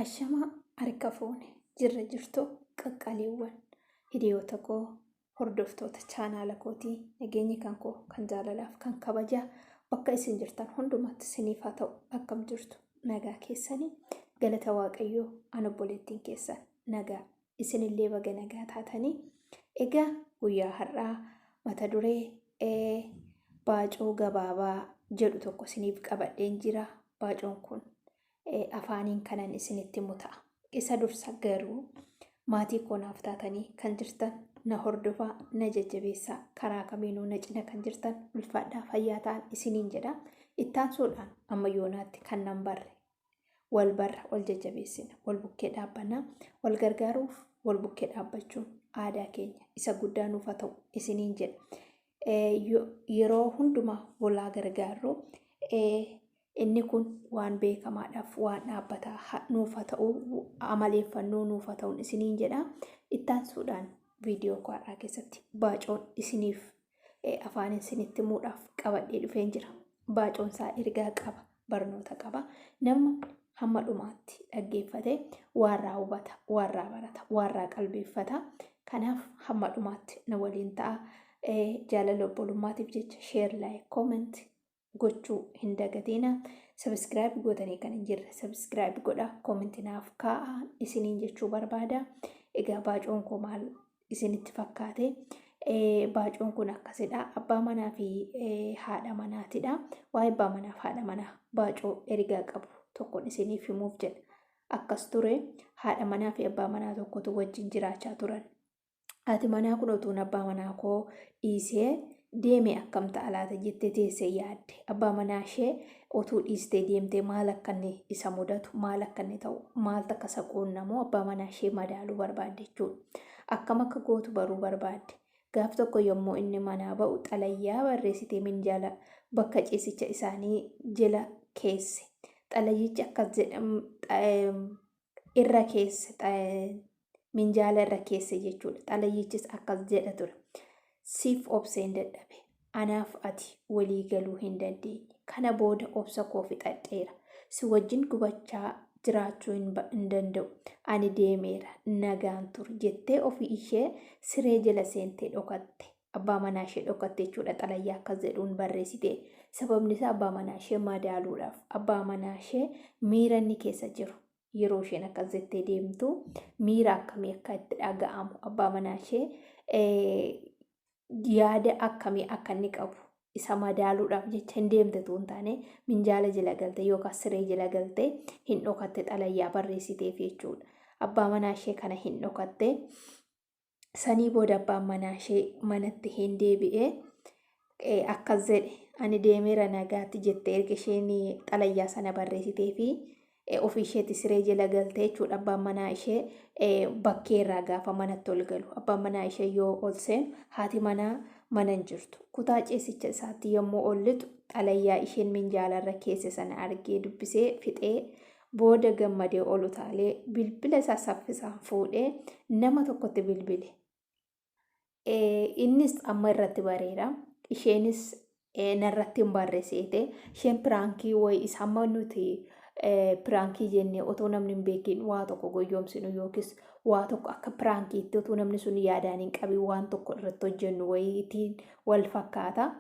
Ashama harka fuune jirra jirtu qaqqaliiwwan hiriyoota koo hordoftoota chaanaala kootii nageenyi kan koo kan jaalalaaf kan kabajaa bakka isin jirtan hundumatti isiniif haa ta'u akkam jirtu nagaa keessanii galata waaqayyoo ana obboleettiin keessan nagaa isinillee baga nagaa taatanii egaa guyyaa har'aa mata duree baacoo gabaabaa jedhu tokko isiniif qabadheen jira. Baacoon kun afaaniin kanan isinitti muta'a. Isa dursa garuu maatii koo naaf taatanii kan jirtan na hordofaa na jajjabeessaa karaa kamiinuu na cina kan jirtan ulfaadhaa fayyaa ta'an isiniin jedha. Ittaansuudhaan amma yoonaatti kan nan barre wal barra wal jajjabeessina wal bukkee dhaabbannaa wal gargaaruuf wal bukkee dhaabbachuun aadaa keenya isa guddaa nuuf haa ta'u isiniin jedha. Yeroo hundumaa walaa gargaarru inni kun waan beekamaadhaaf waan dhaabbataa nuuf haa ta'u amaleeffannoo nuuf haa ta'u isiniin jedha. Ittaansuudhaan viidiyoo kaaraa keessatti baacoon isiniif afaan isinitti muudhaaf qabadhee dhufeen jira. Baacoon isaa ergaa qaba, barnoota qaba. Nama hamma dhumaatti dhaggeeffate waarraa hubata, waarraa barata, waarraa qalbeeffata. Kanaaf hamma dhumaatti na waliin ta'a. Jaalala obbolummaatiif jecha sheer, laayik, kooment gochuu hin dagatina. Subscribe gootanii kan hin jirre subscribe godha. Koomentii naaf kaa'a isiniin jechuu barbaada. Egaa baacoon koo maal isinitti fakkaate? Baacoon kun akkasidha. Abbaa manaa fi haadha manaatidha. Waa'ee abbaa manaa fi haadha manaa baacoo ergaa qabu tokkoon isiniif himuuf jedha. Akkas ture haadha manaa fi abbaa manaa tokkotu wajjin jiraachaa turan. Haati manaa kun utuun abbaa manaa koo dhiisee deeme akkam ta'a laata jettee teessee yaadde. Abbaa manaa ishee utuu dhiistee deemtee maal akka inni isa mudatu, maal akka inni ta'u, maaltu akka isa quunnamu abbaa manaa ishee madaaluu barbaadde jechuudha. Akkam akka gootu baruu barbaadde. Gaaf tokko yommuu inni manaa ba'u xalayyaa barreessitee minjaala bakka ciisicha isaanii jala keesse. Xalayyichi akkas jedhamu irra keesse minjaala irra keesse jechuudha. Xalayyichis akkas jedha ture. Siif obseen dadhabe. Anaaf ati walii galuu hin dandeenye. Kana booda obsa koo fixadheera. Si wajjin gubachaa jiraachuu hin danda'u. Ani deemeera nagaan tur jettee ofii ishee siree jala seentee dhokatte. Abbaa manaa ishee dhokatte jechuudha. Xalayyaa akkas jedhuun barreessite. Sababni isaa abbaa manaa ishee madaaluudhaaf. Abbaa manaa ishee miira inni keessa jiru. Yeroo isheen akkas jettee deemtu miira akkamii akka itti dhaga'amu abbaa manaa ishee yaada akkamii akka inni qabu isa madaaluudhaaf jecha hin deemte tuun taane minjaala jala galte yookaan siree jala galte hin dhokatte xalayyaa barreessiteef jechuudha. Abbaa manaa ishee kana hin dhokatte. Sanii booda abbaan manaa ishee manatti hin deebi'ee akkas jedhe ani deemeera nagaatti jettee erga isheen xalayyaa sana barreessitee fi ofii isheetti siree jala galtee jechuudha. Abbaan manaa ishee bakkeerraa gaafa manatti ol galu abbaan manaa ishee yoo ol seenu haati manaa mana hin jirtu. Kutaa ciisicha isaatti yommuu ol lixu xalayyaa isheen minjaalarra keesse sana argee dubbisee fixee booda gammadee ol utaalee bilbila isaa saffisaan fuudhee nama tokkotti bilbile. Innis amma irratti bareera. Isheenis narratti hin barreessite. Isheen piraankii wayii isa amma nuti piraankii jennee otoo namni hin beekin waa tokko goyyoomsinu yookiis waa tokko akka piraankiitti otoo namni sun yaadaan hin qabin waan tokko irratti hojjennu wayiitiin wal fakkaata.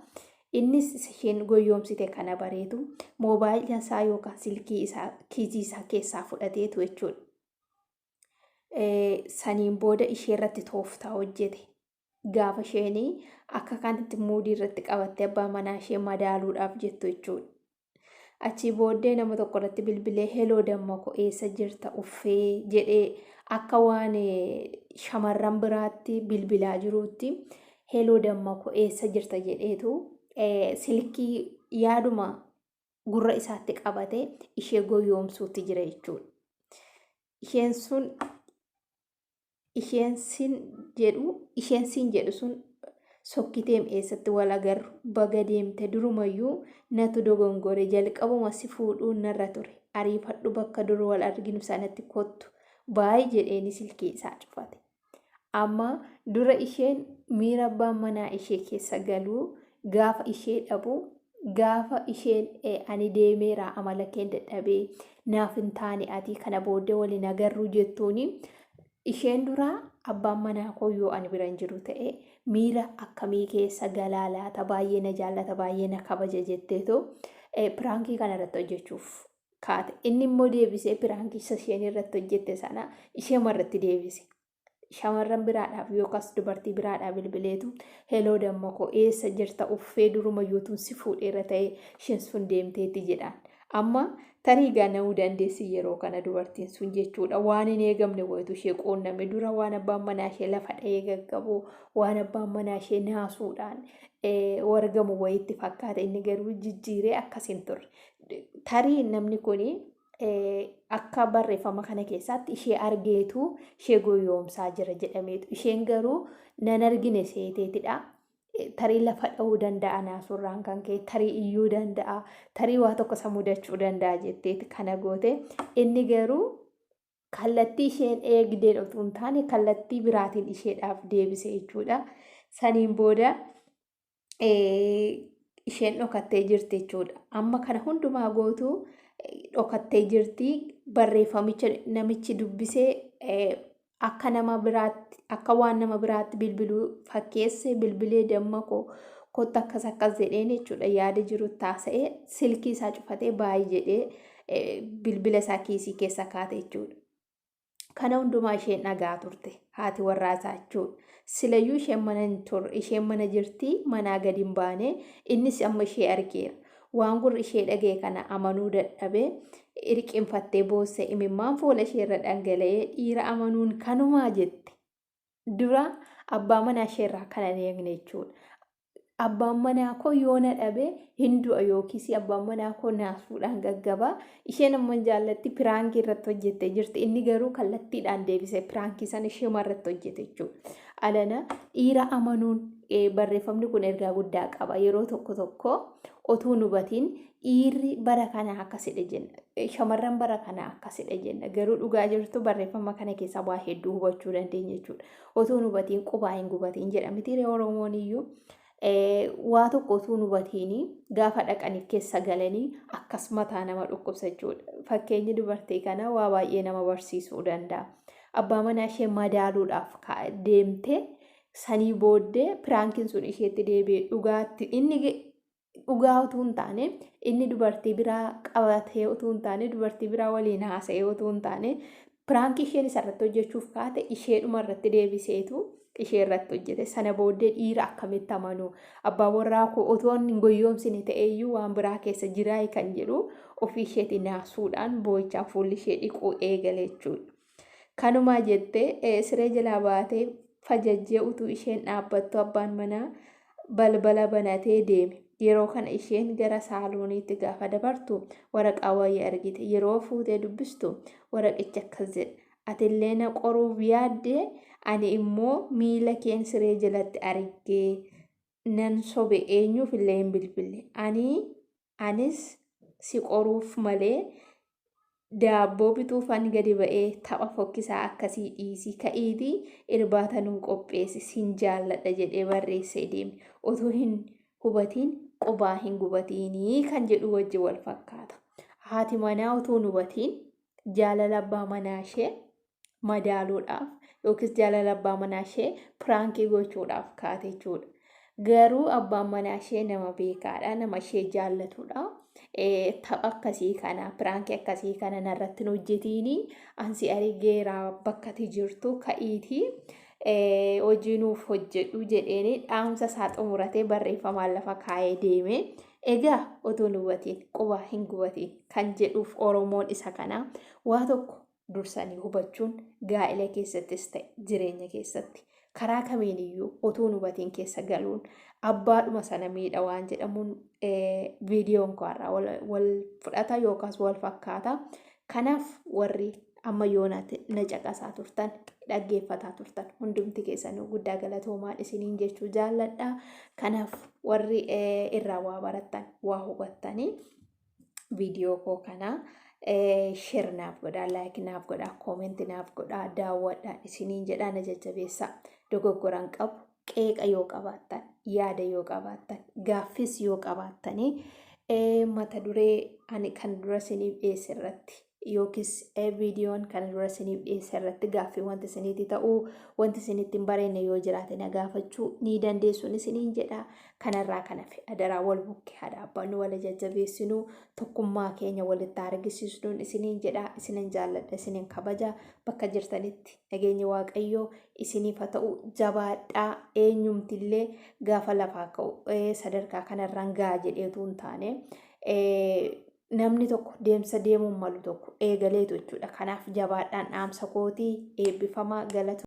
Innis isheen goyyoomsite kana bareetu moobaayilii isaa yookaan silkii isaa kiisii isaa keessaa fudhateetu jechuudha. Saniin booda ishee irratti tooftaa hojjete. Gaafa isheenii akka kanatti muudii irratti qabattee abbaa manaa ishee madaaluudhaaf jettu jechuudha. Achii booddee nama tokko irratti bilbilee heloo dammaqoo eessa jirta uffee jedhee akka waan shamarran biraatti bilbilaa jiruutti heloo dammaqoo eessa jirta jedheetu silkii yaaduma gurra isaatti qabatee ishee goyyoomsuutti jira jechuudha. Isheen siin jedhu sun sokkiteem eessatti wal agarru baga deemte durumayyuu natu dogongore jalqabuma si fuudhuun narra ture. Ariifadhu bakka dur wal arginu sanatti kottu baay'ee jedheeni silkii isaa cufate. Amma dura isheen miira abbaan manaa ishee keessa galuu gaafa ishee dhabu gaafa isheen ani deemeera amala kee dadhabee naaf hin taane ati kana booddee waliin agarru jettuuni isheen duraa abbaan manaa koo yoo ani bira hin jiru ta'e miira akkamii keessa galaa laata baay'ee na jaallata baay'ee na kabaja jetteetu piraankii kana irratti hojjechuuf kaate. Inni immoo deebisee piraankii isheen irratti hojjette sana ishee irratti deebise. Shamarran biraadhaaf yookaas dubartii biraadhaaf bilbileetu heloo damma koo eessa jirta uffee duruma yuutuun si fuudheera ta'e isheen sun deemteetti jedhaan. Amma tarii ganamuu dandeessi yeroo kana dubartiin sun jechuudha. Waan hin eegamne wayitu ishee qoonname dura waan abbaan manaa ishee lafa dha'ee gaggabuu waan abbaan manaa ishee naasuudhaan wargamu wayitti fakkaata. Inni garuu jijjiiree akkasiin turre. Tarii namni kuni akka barreeffama kana keessatti ishee argeetu ishee goyoomsaa jira jedhameetu. Isheen garuu nan argine seeteetidha. Tarii lafa dha'uu danda'a naasurraan kan ka'e tarii iyyuu danda'a tarii waa tokko isa mudachuu danda'a jetteeti kana goote. Inni garuu kallattii isheen eegdeen otoo hin taane kallattii biraatiin isheedhaaf deebise jechuudha. Saniin booda isheen dhokattee jirti jechuudha. Amma kana hundumaa gootu dhokattee jirti. Barreeffamicha namichi dubbisee akka nama biraatti akka waan nama biraatti bilbiluu fakkeesse bilbilee damma koo kotta akkas jedheen jechuudha. Yaada jiru taasa'ee silkii isaa cufatee baay'ee jedhee bilbila isaa kiisii keessa kaate jechuudha. Kana hundumaa isheen dhagaa turte haati warraa isaa jechuudha. Silayyuu isheen mana jirti manaa gadi hin baane innis amma ishee argeera. Waan gurri ishee dhagee kana amanuu dadhabee irqinfattee boosse imimmaan fuula isheerra dhangala'ee dhiira amanuun kanumaa jette. Dura abbaa manaa isheerraa kana hin eegne jechuudha. Abbaan manaa koo yoo na dhabe hin du'a yookiis abbaan manaa koo naasuudhaan gaggabaa. Isheen ammoo jaallatti piraankii irratti hojjettee jirti. Inni garuu kallattiidhaan deebisee piraankii sana ishee irratti hojjete jechuudha. Alana dhiira amanuun barreeffamni kun ergaa guddaa qaba. Yeroo tokko otuu hubatiin dhiirri bara kanaa akkasidha jenna. Shamarran bara kanaa akkasidha jenna. Garuu dhugaa jirtu barreeffama kana keessaa waa hedduu hubachuu dandeenya jechuudha. Otuu hubatiin qubaa hin gubatiin jedhamti Oromoon iyyuu. Waa tokko otuu hubatiin gaafa dhaqaniif keessa galanii akkas mataa nama dhukkubsa jechuudha. Fakkeenyi dubartii kana waa baay'ee nama barsiisuu danda'a. Abbaa manaa ishee madaaluudhaaf deemte sanii booddee piraankiin sun isheetti deebi'ee dhugaatti inni dhugaa utuu hin taane inni dubartii biraa qabatee utuu hin taane dubartii biraa waliin haasa'ee utuu hin taane piraankii isheen isarratti hojjechuuf kaate isheedhuma irratti deebiseetu ishee irratti hojjete. Sana booddee dhiira akkamitti amanuu abbaa warraa koo otoo hin goyoomsine ta'eeyyuu waan biraa keessa jiraa kan jedhu ofii isheetti naasuudhaan boo'ichaa fuulli ishee dhiquu eegale jechuudha. Kanumaa jettee siree jalaa baatee fajajjee utuu isheen dhaabbattu abbaan manaa balbala banatee deeme. Yeroo kana isheen gara saalooniitti gaafa dabartu waraqaa wayii argite. Yeroo fuutee dubbistu waraqicha akkas jedha. Atillee na qoruuf yaaddee ani immoo miila keen siree jalatti argee nan sobe eenyuuf illee hin bilbille. Anis si qoruuf malee daabboo bituufan gadi ba'ee tapha fokkisaa akkasii dhiisii ka'iitii irbaata nuun qopheessi sin jaalladha jedhee barreessee deeme. Otoo hin hubatiin qubaa hin gubatiinii kan jedhu wajji wal fakkaata. Haati manaa otoo hin hubatiin jaalala abbaa manaa ishee madaaluudhaaf yookiis jaalala abbaa manaa ishee piraankii gochuudhaaf kaate jechuudha. Garuu abbaan manaa ishee nama beekaadha, nama ishee jaallatudha. Tapha akkasii kana piraankii akkasii kana narratti hojjetiini ansi argeera bakkati jirtu ka'iitii hojii nuuf hojjedhu jedheeni dhaamsa isaa xumuratee barreeffamaan lafa kaa'ee deeme. Egaa otoo hin hubatiin qubaa hin gubatiin kan jedhuuf Oromoon isa kana waa tokko dursanii hubachuun gaa'ela keessattis ta'e jireenya keessatti karaa kamiin iyyuu otoo hin hubatiin keessa galuun abbaadhuma sana miidha waan jedhamuun viidiyoon koorraa wal fudhata yookaas wal fakkaata. Kanaaf warri amma yoonaatti na caqasaa turtan dhaggeeffataa turtan hundumti keessanuu guddaa galatoomaa isiniin jechuu jaalladha. Kanaaf warri irraa waa barattan waa hubattanii viidiyoo koo kana share naaf godhaa, like naaf godhaa, comment naaf godhaa, daawwadhaa isiniin jedhaa na jajjabeessaa. Dogoggoraan qabu qeeqa yoo qabaattan, yaada yoo qabaattan, gaaffis yoo qabaattanii mata duree ani kan dura isiniif dhiyeesse irratti yookis viidiyoon kan dura isiniif dhiyeesse irratti gaaffii wanti isinitti ta'uu wanti isinitti hin bareenye yoo jiraate na gaafachuu ni dandeessuun isiniin jedha. Kanarraa kan hafe adaraa wal bukkee haadha abbaan wal jajjabeessinuu tokkummaa keenya walitti argisiisuun isiniin jedha. Isinin jaalladha, isinin kabaja. Bakka jirtanitti nageenyi waaqayyoo isiniif haa ta'u. Jabaadhaa. Eenyumtillee gaafa lafaa ka'u sadarkaa kanarraan ga'a jedheetu hin taane namni tokko deemsa deemuun malu tokko eegaleetu jechuudha. Kanaaf jabaadhaan dhaamsa kootii eebbifamaa galata.